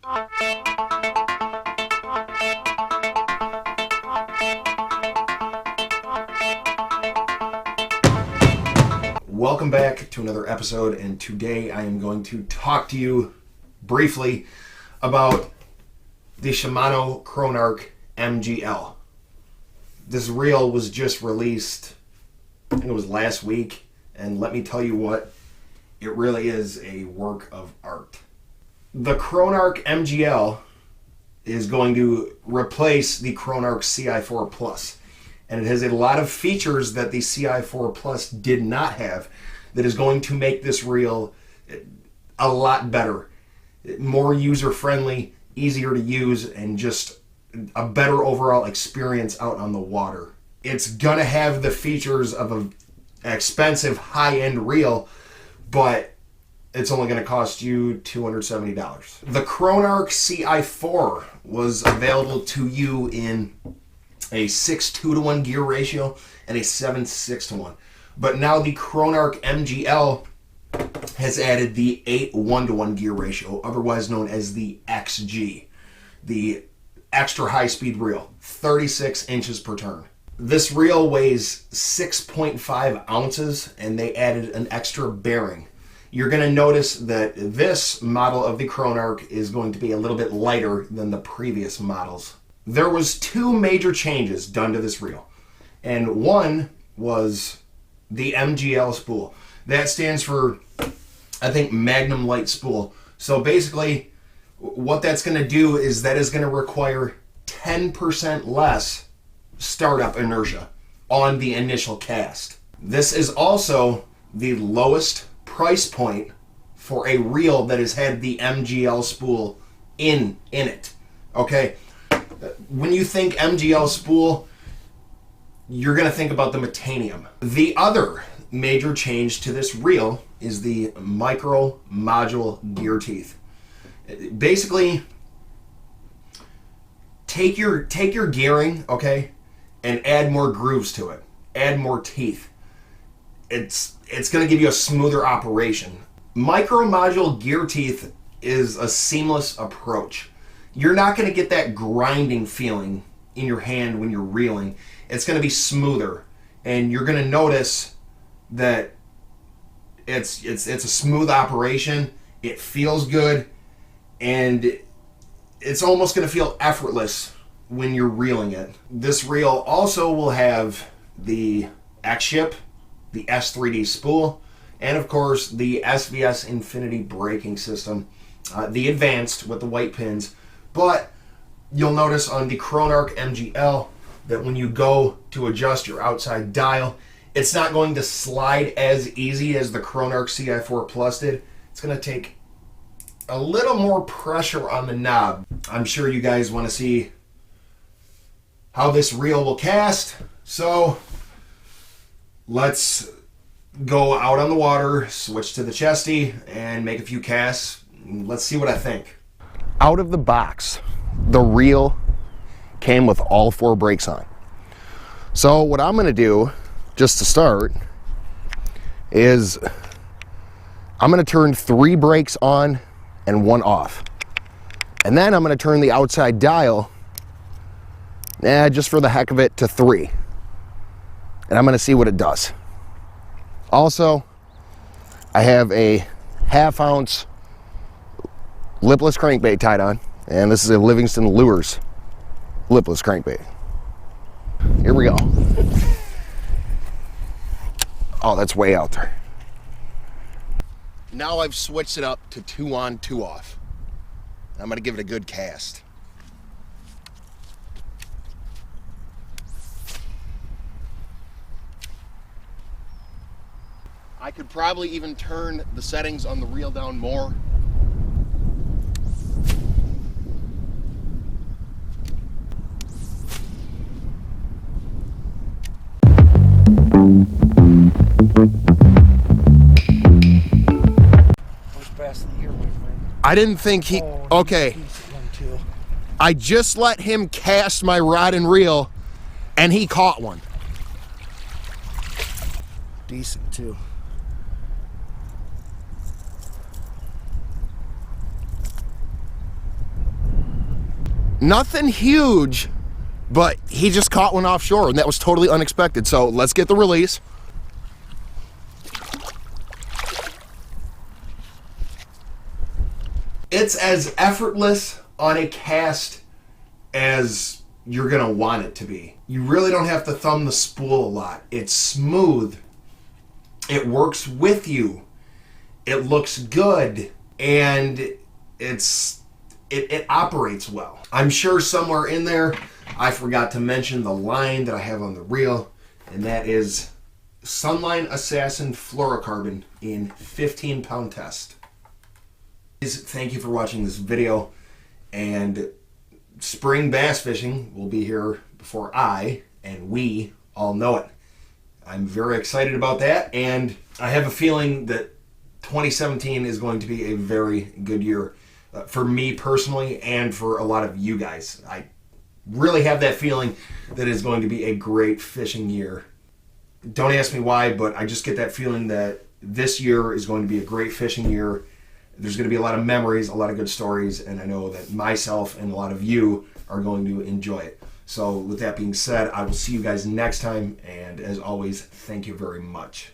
Welcome back to another episode, and today I am going to talk to you briefly about the Shimano Chronarch MGL. This reel was just released, I think it was last week, and let me tell you what, it really is a work of art. The Chronarch MGL is going to replace the Chronarch CI4 Plus. And it has a lot of features that the CI4 Plus did not have that is going to make this reel a lot better, more user-friendly, easier to use, and just a better overall experience out on the water. It's going to have the features of an expensive high-end reel, but it's only going to cost you $270. The Chronarch CI4 was available to you in a 6:2-to-1 gear ratio and a 7:6-to-1. But now the Chronarch MGL has added the 8:1-to-1 gear ratio, otherwise known as the XG, the extra high-speed reel, 36 inches per turn. This reel weighs 6.5 ounces, and they added an extra bearing. You're going to notice that this model of the Chronarch is going to be a little bit lighter than the previous models. There was two major changes done to this reel, and one was the MGL spool. That stands for, I think, Magnum Light Spool. So basically, what that's going to do is that is going to require 10% less startup inertia on the initial cast. This is also the lowest price point for a reel that has had the MGL spool in it. Okay? When you think MGL spool, you're going to think about the Metanium. The other major change to this reel is the micro module gear teeth. Basically, take your gearing, okay, and add more grooves to it. Add more teeth. It's going to give you a smoother operation. Micro module gear teeth is a seamless approach. You're not going to get that grinding feeling in your hand when you're reeling. It's going to be smoother, and you're going to notice that it's a smooth operation. It feels good, and it's almost going to feel effortless when you're reeling it. This reel also will have the X-Ship, the S3D spool, and of course the SVS Infinity braking system, the advanced with the white pins. But you'll notice on the Chronarch MGL that when you go to adjust your outside dial, it's not going to slide as easy as the Chronarch CI4 Plus did. It's going to take a little more pressure on the knob. I'm sure you guys want to see how this reel will cast, so let's go out on the water, switch to the chesty, and make a few casts. Let's see what I think. Out of the box, the reel came with all 4 brakes on. So what I'm going to do, just to start, is I'm going to turn 3 brakes on and 1 off. And then I'm going to turn the outside dial, just for the heck of it, to 3. And I'm going to see what it does. Also, I have a 1/2 ounce lipless crankbait tied on, and this is a Livingston Lures lipless crankbait. Here we go. Oh, that's way out there. Now I've switched it up to 2 on, 2 off. I'm going to give it a good cast. I could probably even turn the settings on the reel down more. First bass of the year, my friend. I didn't think he... Okay. I just let him cast my rod and reel, and he caught one. Decent, too. Nothing huge, but he just caught one offshore, and that was totally unexpected. So let's get the release. It's as effortless on a cast as you're gonna want it to be. You really don't have to thumb the spool a lot. It's smooth. It works with you. It looks good, and it operates well. I'm sure somewhere in there I forgot to mention the line that I have on the reel, and that is Sunline Assassin Fluorocarbon in 15-pound test. Thank you for watching this video, and spring bass fishing will be here before I and we all know it. I'm very excited about that, and I have a feeling that 2017 is going to be a very good year for me personally and for a lot of you guys. I really have that feeling that it's going to be a great fishing year. Don't ask me why, but I just get that feeling that this year is going to be a great fishing year. There's going to be a lot of memories, a lot of good stories, and I know that myself and a lot of you are going to enjoy it. So with that being said, I will see you guys next time, and as always, thank you very much.